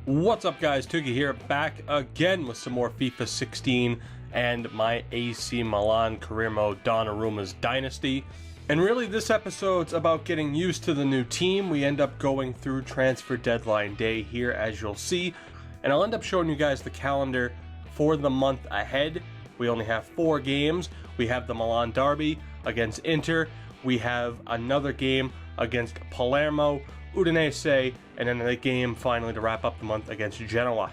What's up guys, Tuki here, back again with some more FIFA 16 and my AC Milan career mode Donnarumma's Dynasty. And really this episode's about getting used to the new team. We end up going through transfer deadline day here, as you'll see. And I'll end up showing you guys the calendar for the month ahead. We only have 4 games. We have the Milan derby against Inter. We have another game against Palermo, Udinese, and then a game finally to wrap up the month against Genoa.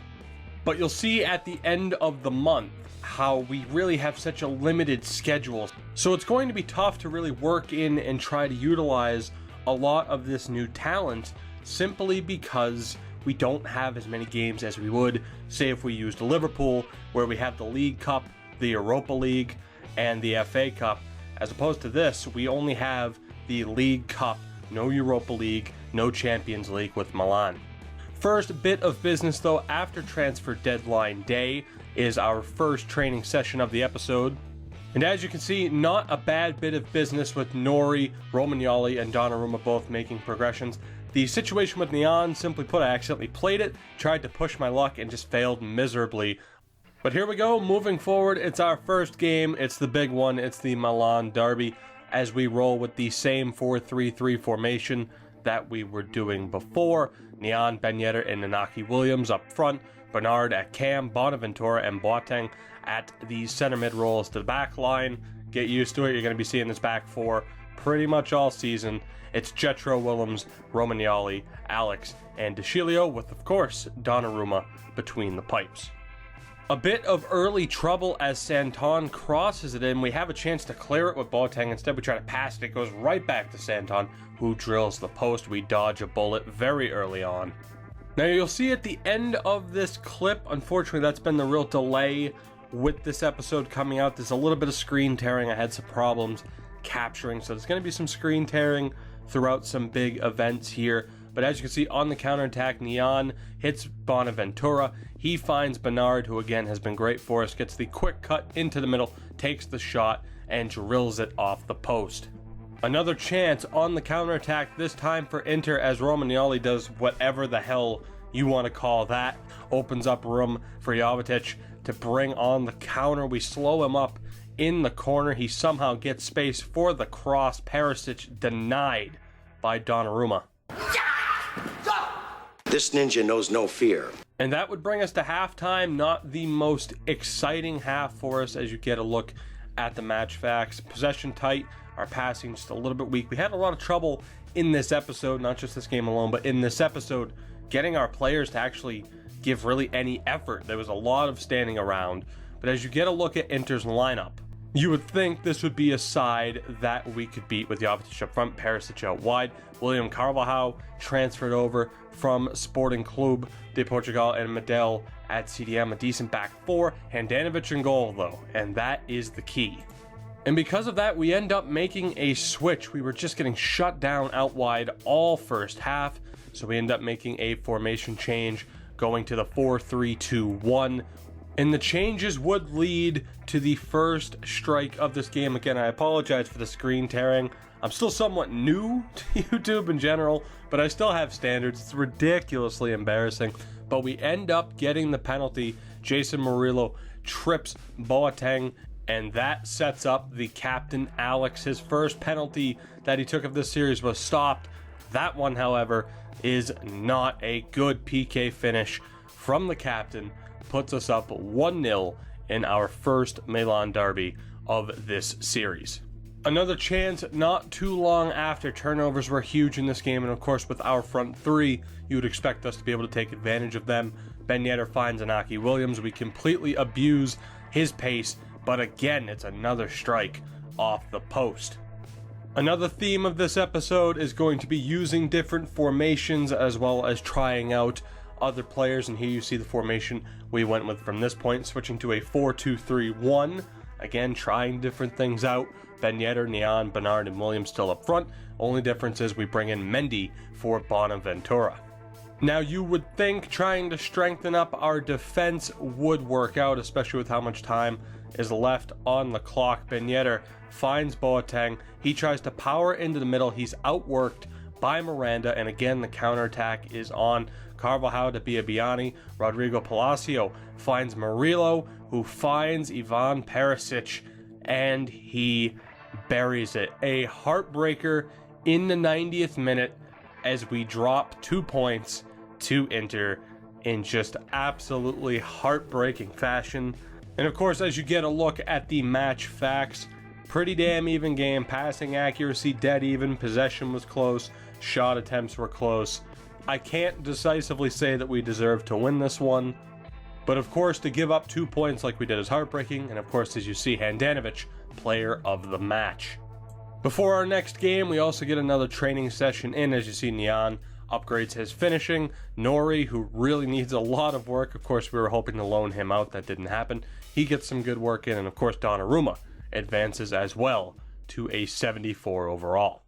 But you'll see at the end of the month how we really have such a limited schedule. So it's going to be tough to really work in and try to utilize a lot of this new talent simply because we don't have as many games as we would, say, if we used Liverpool, where we have the League Cup, the Europa League, and the FA Cup. As opposed to this, we only have the League Cup, no Europa League, no Champions League with Milan. First bit of business though, after transfer deadline day is our first training session of the episode. And as you can see, not a bad bit of business with Nori, Romagnoli, and Donnarumma both making progressions. The situation with Milan, simply put, I accidentally played it, tried to push my luck, and just failed miserably. But here we go, moving forward, it's our first game, it's the big one, it's the Milan derby, as we roll with the same 4-3-3 formation that we were doing before. Neon, Ben Yedder, and Inaki Williams up front, Bernard at cam, Bonaventura and Boateng at the center mid roles to the back line. Get used to it, you're going to be seeing this back four pretty much all season. It's Jetro, Willems, Romagnoli, Alex, and De Sciglio with, of course, Donnarumma between the pipes. A bit of early trouble as Santon crosses it in. We have a chance to clear it with Boateng. Instead, we try to pass it. It goes right back to Santon, who drills the post. We dodge a bullet very early on. Now, you'll see at the end of this clip, unfortunately, that's been the real delay with this episode coming out. There's a little bit of screen tearing. I had some problems capturing, so there's going to be some screen tearing throughout some big events here. But as you can see, on the counterattack, Neon hits Bonaventura. He finds Bernard, who again has been great for us, gets the quick cut into the middle, takes the shot, and drills it off the post. Another chance on the counterattack, this time for Inter, as Romagnoli does whatever the hell you want to call that. Opens up room for Jovetic to bring on the counter. We slow him up in the corner. He somehow gets space for the cross. Perisic denied by Donnarumma. This ninja knows no fear. And that would bring us to halftime. Not the most exciting half for us as you get a look at the match facts. Possession tight, our passing just a little bit weak. We had a lot of trouble in this episode, not just this game alone, but in this episode, getting our players to actually give really any effort. There was a lot of standing around. But as you get a look at Inter's lineup, you would think this would be a side that we could beat with Jovetic up front, Perisic out wide, William Carvalhal transferred over from Sporting Club de Portugal, and Medel at CDM, a decent back four. Handanovic in goal though, and that is the key. And because of that, we end up making a switch. We were just getting shut down out wide all first half, so we end up making a formation change, going to the 4-3-2-1. And the changes would lead to the first strike of this game. Again, I apologize for the screen tearing. I'm still somewhat new to YouTube in general, but I still have standards. It's ridiculously embarrassing. But we end up getting the penalty. Jason Murillo trips Boateng, and that sets up the captain, Alex. His first penalty that he took of this series was stopped. That one, however, is not a good PK finish from the captain. Puts us up 1-0 in our first Milan derby of this series. Another chance not too long after. Turnovers were huge in this game, and of course with our front three, you would expect us to be able to take advantage of them. Ben Yedder finds Inaki Williams. We completely abuse his pace, but again, it's another strike off the post. Another theme of this episode is going to be using different formations as well as trying out other players, and here you see the formation we went with from this point, switching to a 4-2-3-1. Again, trying different things out. Ben Yedder, Neon, Bernard, and Williams still up front. Only difference is we bring in Mendy for Bonaventura. Now, you would think trying to strengthen up our defense would work out, especially with how much time is left on the clock. Ben Yedder finds Boateng. He tries to power into the middle. He's outworked by Miranda, and again the counterattack is on. Carvajal to Biabiani. Rodrigo Palacio finds Murillo, who finds Ivan Perisic, and he buries it. A heartbreaker in the 90th minute as we drop 2 points to Inter in just absolutely heartbreaking fashion. And of course, as you get a look at the match facts, pretty damn even game. Passing accuracy dead even, possession was close, shot attempts were close. I can't decisively say that we deserve to win this one, but of course to give up 2 points like we did is heartbreaking. And of course, as you see, Handanovic, player of the match. Before our next game, we also get another training session in. As you see, Nian upgrades his finishing. Nori, who really needs a lot of work, of course we were hoping to loan him out, that didn't happen. He gets some good work in, and of course Donnarumma advances as well to a 74 overall.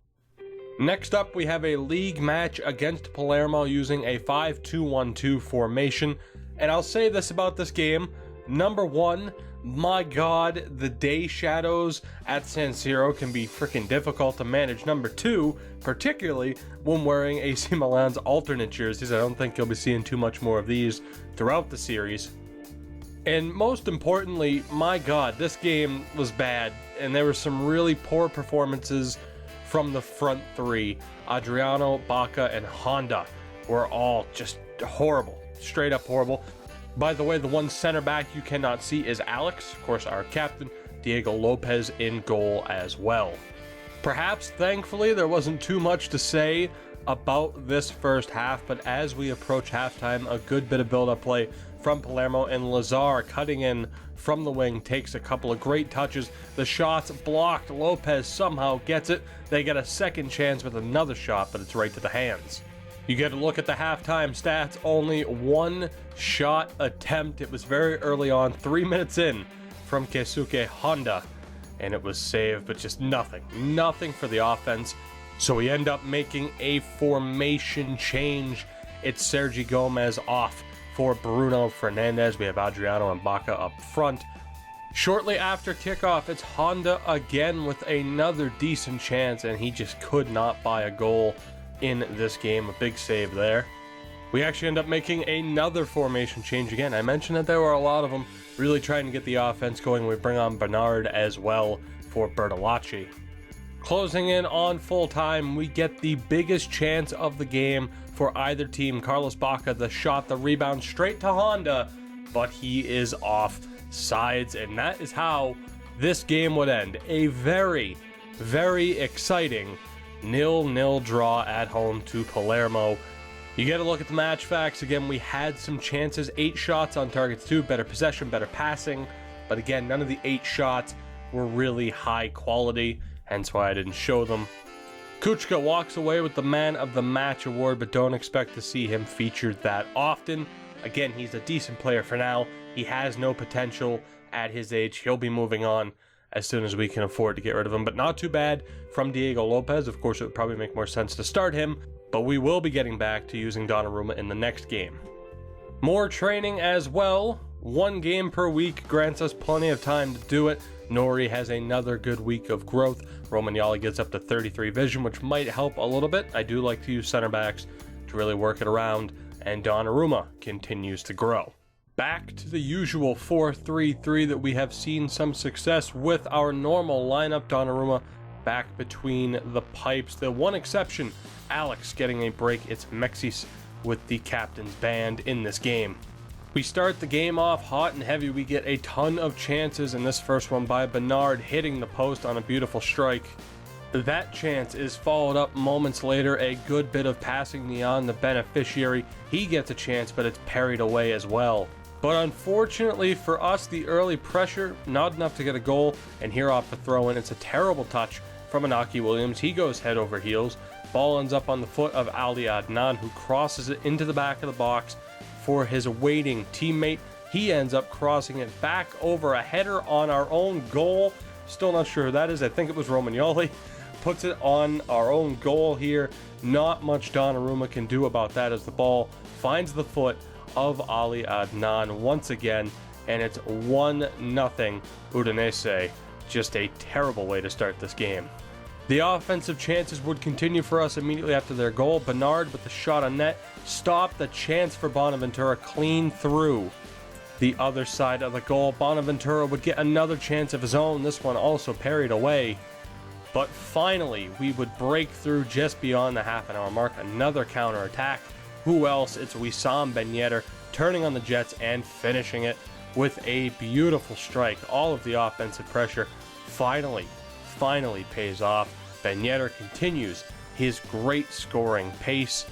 Next up, we have a league match against Palermo using a 5-2-1-2 formation. And I'll say this about this game. Number one, my god, the day shadows at San Siro can be freaking difficult to manage. Number two, particularly when wearing AC Milan's alternate jerseys. I don't think you'll be seeing too much more of these throughout the series. And most importantly, my god, this game was bad, and there were some really poor performances from the front three. Adriano, Baca, and Honda were all just horrible, straight up horrible. By the way, the one center back you cannot see is Alex, of course our captain. Diego Lopez in goal as well. Perhaps, thankfully, there wasn't too much to say about this first half, but as we approach halftime, a good bit of build-up play from Palermo, and Lazar cutting in from the wing takes a couple of great touches. The shot's blocked. Lopez somehow gets it. They get a second chance with another shot, but it's right to the hands. You get a look at the halftime stats. Only one shot attempt. It was very early on, 3 minutes in, from Keisuke Honda, and it was saved, but just nothing for the offense. So we end up making a formation change. It's Sergi Gomez off for Bruno Fernandes. We have Adriano and Baca up front. Shortly after kickoff, it's Honda again with another decent chance, and he just could not buy a goal in this game. A big save there. We actually end up making another formation change again. I mentioned that there were a lot of them, really trying to get the offense going. We bring on Bernard as well for Bertolacci. Closing in on full time, we get the biggest chance of the game for either team. Carlos Baca, the shot, the rebound straight to Honda, but he is off sides, and that is how this game would end. A very, very exciting 0-0 draw at home to Palermo. You get a look at the match facts. Again, we had some chances, 8 shots on targets too, better possession, better passing, but again, none of the 8 shots were really high quality, hence why I didn't show them. Kuchka walks away with the Man of the Match award, but don't expect to see him featured that often. Again, he's a decent player for now. He has no potential at his age. He'll be moving on as soon as we can afford to get rid of him, but not too bad from Diego Lopez. Of course, it would probably make more sense to start him, but we will be getting back to using Donnarumma in the next game. More training as well. 1 game per week grants us plenty of time to do it. Nori has another good week of growth. Romagnoli gets up to 33 vision, which might help a little bit. I do like to use center backs to really work it around, and Donnarumma continues to grow. Back to the usual 4-3-3 that we have seen some success with. Our normal lineup, Donnarumma back between the pipes. The one exception, Alex getting a break. It's Mexis with the captain's band in this game. We start the game off hot and heavy. We get a ton of chances, in this first one by Bernard hitting the post on a beautiful strike. That chance is followed up moments later. A good bit of passing beyond the beneficiary. He gets a chance, but it's parried away as well. But unfortunately for us, the early pressure, not enough to get a goal, and here off the throw-in, it's a terrible touch from Inaki Williams. He goes head over heels. Ball ends up on the foot of Ali Adnan, who crosses it into the back of the box for his waiting teammate. He ends up crossing it back over a header on our own goal. Still not sure who that is. I think it was Romagnoli. Puts it on our own goal here. Not much Donnarumma can do about that as the ball finds the foot of Ali Adnan once again, and it's 1-0 Udinese. Just a terrible way to start this game. The offensive chances would continue for us immediately after their goal. Bernard with the shot on net stopped the chance for Bonaventura clean through the other side of the goal. Bonaventura would get another chance of his own, this one also parried away. But finally, we would break through just beyond the half-an-hour mark. Another counter-attack. Who else? It's Wissam Ben Yedder turning on the Jets and finishing it with a beautiful strike. All of the offensive pressure finally pays off. Ben Yedder continues his great scoring pace.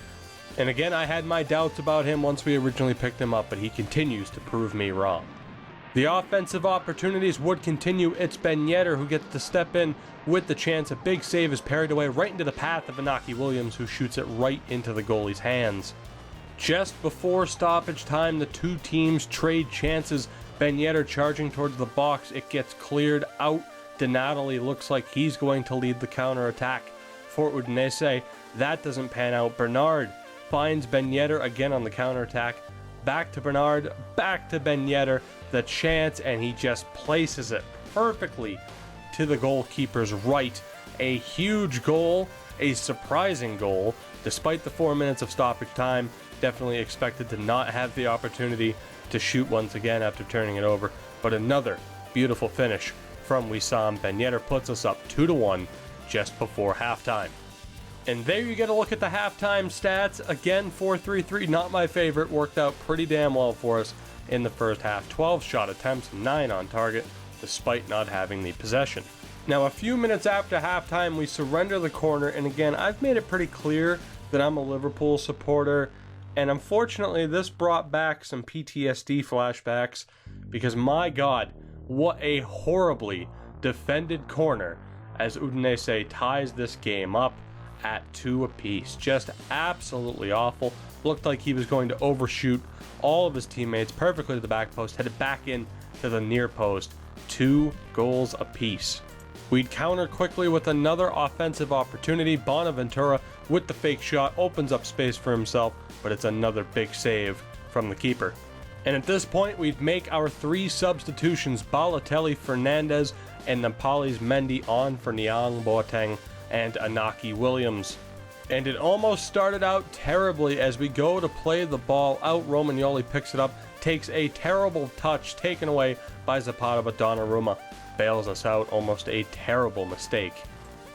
And again, I had my doubts about him once we originally picked him up, but he continues to prove me wrong. The offensive opportunities would continue. It's Ben Yedder who gets to step in with the chance. A big save is parried away right into the path of Inaki Williams, who shoots it right into the goalie's hands. Just before stoppage time, the two teams trade chances. Ben Yedder charging towards the box. It gets cleared out. Donatoli looks like he's going to lead the counterattack for Udinese. That doesn't pan out. Bernard finds Ben Yedder again on the counterattack. Back to Bernard, back to Ben Yedder. The chance, and he just places it perfectly to the goalkeeper's right. A huge goal, a surprising goal, despite the 4 minutes of stoppage time. Definitely expected to not have the opportunity to shoot once again after turning it over. But another beautiful finish from Wissam Ben Yedder puts us up 2-1 just before halftime. And there you get a look at the halftime stats. Again, 4-3-3, not my favorite. Worked out pretty damn well for us in the first half. 12 shot attempts, 9 on target, despite not having the possession. Now, a few minutes after halftime, we surrender the corner. And again, I've made it pretty clear that I'm a Liverpool supporter. And unfortunately, this brought back some PTSD flashbacks. Because my God, what a horribly defended corner as Udinese ties this game up at 2 apiece. Just absolutely awful. Looked like he was going to overshoot all of his teammates perfectly to the back post, headed back in to the near post. 2 goals apiece. We'd counter quickly with another offensive opportunity. Bonaventura with the fake shot opens up space for himself, but it's another big save from the keeper. And at this point, we'd make our 3 substitutions. Balotelli, Fernandez, and Napoli's Mendy on for Niang Boateng and Inaki Williams. And it almost started out terribly as we go to play the ball out. Romagnoli picks it up, takes a terrible touch taken away by Zapata, but Donnarumma bails us out. Almost a terrible mistake.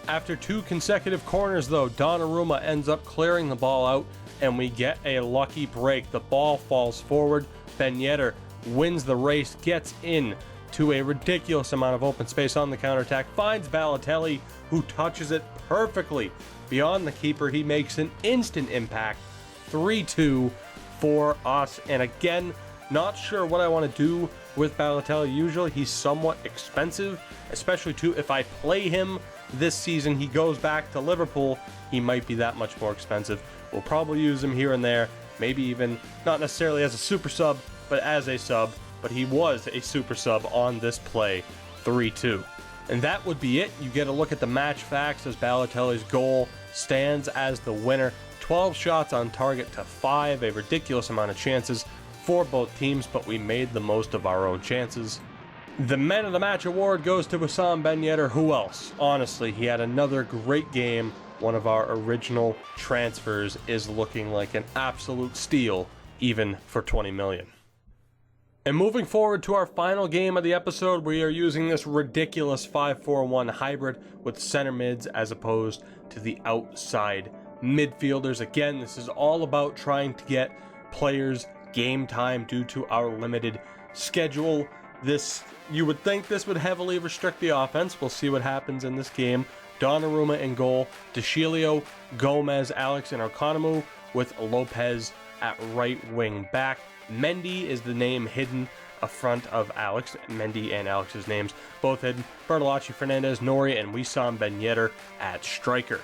After 2 consecutive corners, though, Donnarumma ends up clearing the ball out, and we get a lucky break. The ball falls forward. Ben Yedder wins the race, gets in to a ridiculous amount of open space on the counterattack, finds Balotelli, who touches it perfectly beyond the keeper. He makes an instant impact. 3-2 for us. And again, not sure what I want to do with Balotelli. Usually he's somewhat expensive, especially too if I play him this season. He goes back to Liverpool, he might be that much more expensive. We'll probably use him here and there, maybe even not necessarily as a super sub, but as a sub. But he was a super sub on this play. 3-2. And that would be it. You get a look at the match facts as Balotelli's goal stands as the winner. 12 shots on target to 5, a ridiculous amount of chances for both teams, but we made the most of our own chances. The Man of the Match award goes to Wissam Ben Yedder. Who else? Honestly, he had another great game. One of our original transfers is looking like an absolute steal, even for 20 million. And moving forward to our final game of the episode, we are using this ridiculous 5-4-1 hybrid with center mids as opposed to the outside midfielders. Again, this is all about trying to get players game time due to our limited schedule. You would think this would heavily restrict the offense. We'll see what happens in this game. Donnarumma in goal, Deschilio, Gomez, Alex, and Okonomu with Lopez at right wing back. Mendy is the name hidden a front of Alex. Mendy and Alex's names both hidden. Bertolacci, Fernandez, Nori, and Wissam Ben Yedder at striker.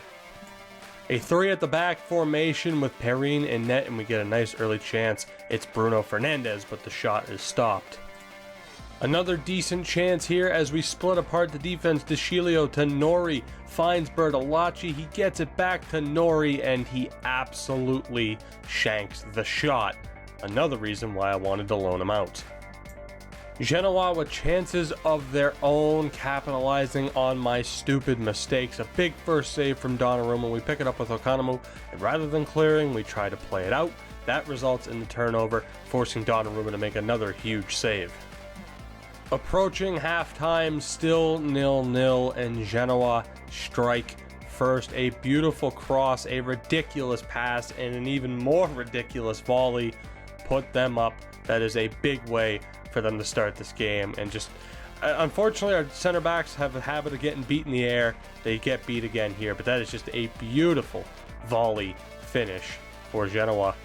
A 3 at the back formation with Perrine in net, and we get a nice early chance. It's Bruno Fernandes, but the shot is stopped. Another decent chance here as we split apart the defense. Deschilio to Nori, finds Bertolacci, he gets it back to Nori, and he absolutely shanks the shot. Another reason why I wanted to loan him out. Genoa with chances of their own, capitalizing on my stupid mistakes. A big first save from Donnarumma. We pick it up with Okanamu, and rather than clearing, we try to play it out. That results in the turnover, forcing Donnarumma to make another huge save. Approaching halftime, still 0-0, and Genoa strike first. A beautiful cross, a ridiculous pass, and an even more ridiculous volley put them up. That is a big way for them to start this game. And just unfortunately, our center backs have a habit of getting beat in the air. They get beat again here, but that is just a beautiful volley finish for Genoa.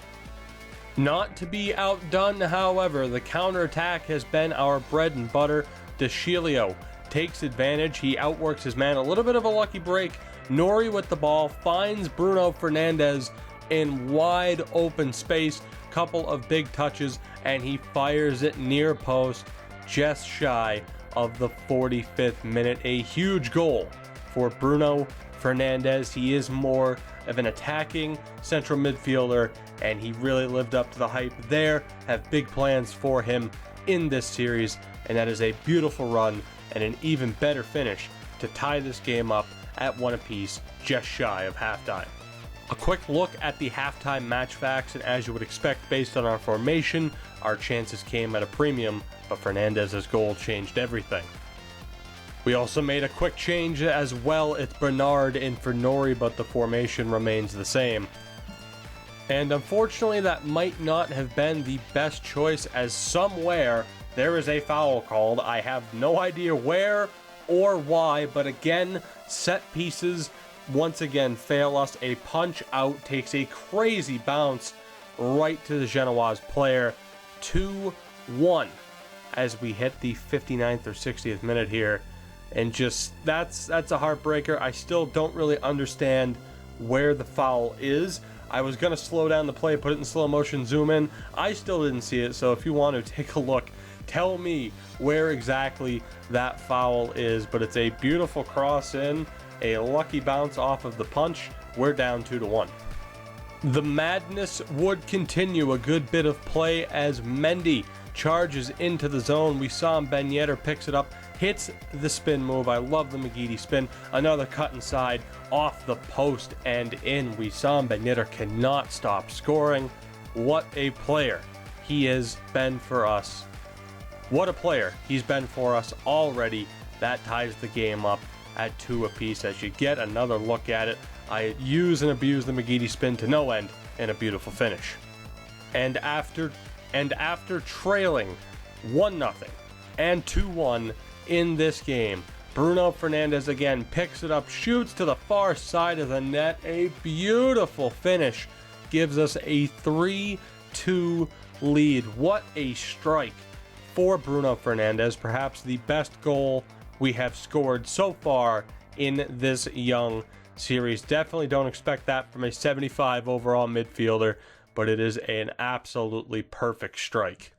Not to be outdone, however, the counterattack has been our bread and butter. De Sciglio takes advantage. He outworks his man. A little bit of a lucky break. Nori with the ball finds Bruno Fernandes in wide open space. Couple of big touches, and he fires it near post, just shy of the 45th minute. A huge goal for Bruno Fernandes. He is more of an attacking central midfielder, and he really lived up to the hype there. Have big plans for him in this series, and that is a beautiful run and an even better finish to tie this game up at 1 apiece, just shy of halftime. A quick look at the halftime match facts, and as you would expect based on our formation, our chances came at a premium, but Fernandez's goal changed everything. We also made a quick change as well. It's Bernard in for Nori, but the formation remains the same. And unfortunately, that might not have been the best choice, as somewhere there is a foul called. I have no idea where or why, but again, set pieces once again fail us. A punch out takes a crazy bounce right to the Genoa's player. 2-1 as we hit the 59th or 60th minute here, and just that's a heartbreaker. I still don't really understand where the foul is. I was gonna slow down the play, put it in slow motion, zoom in. I still didn't see it, so if you want to take a look, tell me where exactly that foul is. But it's a beautiful cross in, a lucky bounce off of the punch. We're down 2-1. The madness would continue. A good bit of play as Mendy charges into the zone. Wissam Ben Yedder picks it up, hits the spin move. I love the McGeady spin. Another cut inside, off the post and in. Wissam Ben Yedder cannot stop scoring. What a player he has been for us. What a player he's been for us already. That ties the game up at 2 apiece. As you get another look at it, I use and abuse the McGeady spin to no end in a beautiful finish. And after trailing 1-0 and 2-1 in this game, Bruno Fernandes again picks it up, shoots to the far side of the net. A beautiful finish gives us a 3-2 lead. What a strike for Bruno Fernandes. Perhaps the best goal we have scored so far in this young series. Definitely don't expect that from a 75 overall midfielder, but it is an absolutely perfect strike.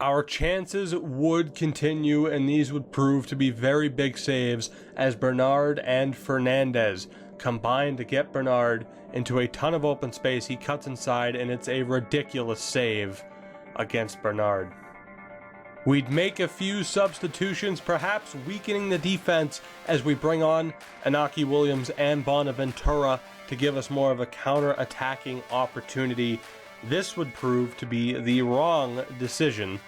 Our chances would continue, and these would prove to be very big saves as Bernard and Fernandes combine to get Bernard into a ton of open space. He cuts inside, and it's a ridiculous save against Bernard. We'd make a few substitutions, perhaps weakening the defense as we bring on Inaki Williams and Bonaventura to give us more of a counter-attacking opportunity. This would prove to be the wrong decision,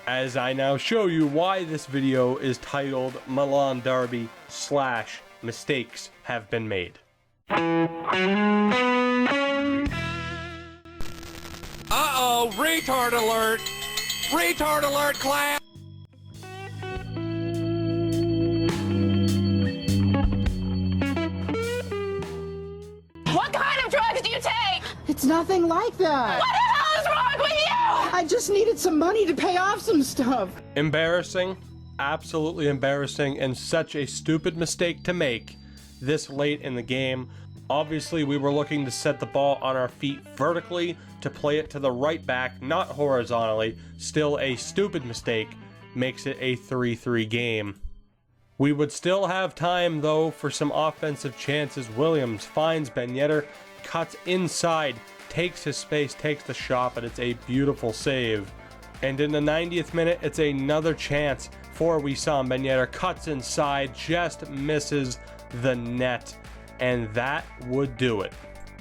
as I now show you why this video is titled Milan Derby / Mistakes Have Been Made. Uh-oh, retard alert! Retard alert, class! What kind of drugs do you take? It's nothing like that. What the hell is wrong with you? I just needed some money to pay off some stuff. Embarrassing, absolutely embarrassing, and such a stupid mistake to make this late in the game. Obviously, we were looking to set the ball on our feet vertically to play it to the right back, not horizontally. Still a stupid mistake, makes it a 3-3 game. We would still have time, though, for some offensive chances. Williams finds Ben Yedder, cuts inside, takes his space, takes the shot, but it's a beautiful save And in the 90th minute, it's another chance for Wissam Ben Yedder. Cuts inside, just misses the net, and that would do it.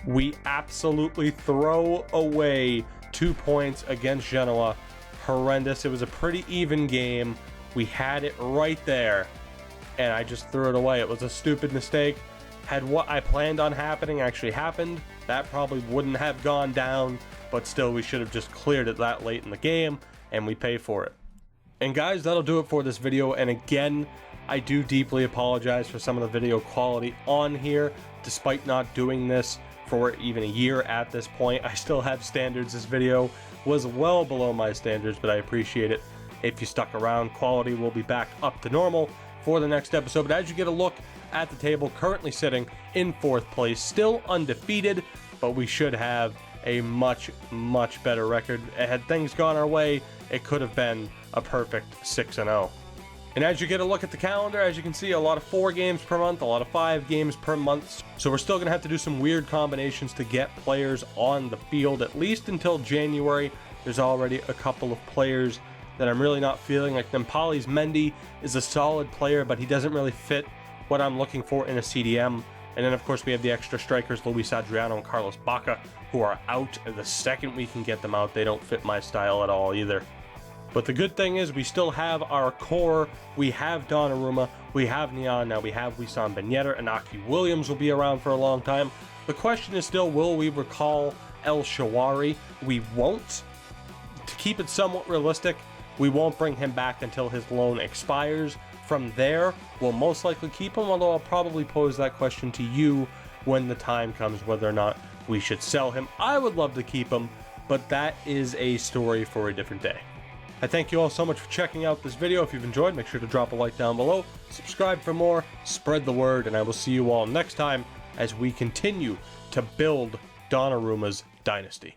We absolutely throw away 2 points against Genoa. Horrendous. It was a pretty even game. We had it right there, and I just threw it away. It was a stupid mistake. Had what I planned on happening actually happened, that probably wouldn't have gone down, but still, we should have just cleared it that late in the game, and we pay for it. And guys, that'll do it for this video. And again, I do deeply apologize for some of the video quality on here. Despite not doing this for even a year at this point, I still have standards. This video was well below my standards, but I appreciate it. If you stuck around, quality will be back up to normal for the next episode. But as you get a look at the table, currently sitting in 4th place, still undefeated, but we should have a much better record. Had things gone our way, it could have been a perfect 6-0. And as you get a look at the calendar, as you can see, a lot of 4 games per month, a lot of 5 games per month. So we're still going to have to do some weird combinations to get players on the field, at least until January. There's already a couple of players that I'm really not feeling. Like Nampali's Mendy is a solid player, but he doesn't really fit what I'm looking for in a CDM. And then, of course, we have the extra strikers, Luis Adriano and Carlos Baca, who are out. And the second we can get them out, they don't fit my style at all either. But the good thing is we still have our core. We have Donnarumma, we have Nian, now we have Wissam Ben Yedder, and Aki Williams will be around for a long time. The question is still, will we recall El Shawari? We won't. To keep it somewhat realistic, we won't bring him back until his loan expires. From there, we'll most likely keep him, although I'll probably pose that question to you when the time comes, whether or not we should sell him. I would love to keep him, but that is a story for a different day. I thank you all so much for checking out this video. If you've enjoyed, make sure to drop a like down below, subscribe for more, spread the word, and I will see you all next time as we continue to build Donnarumma's dynasty.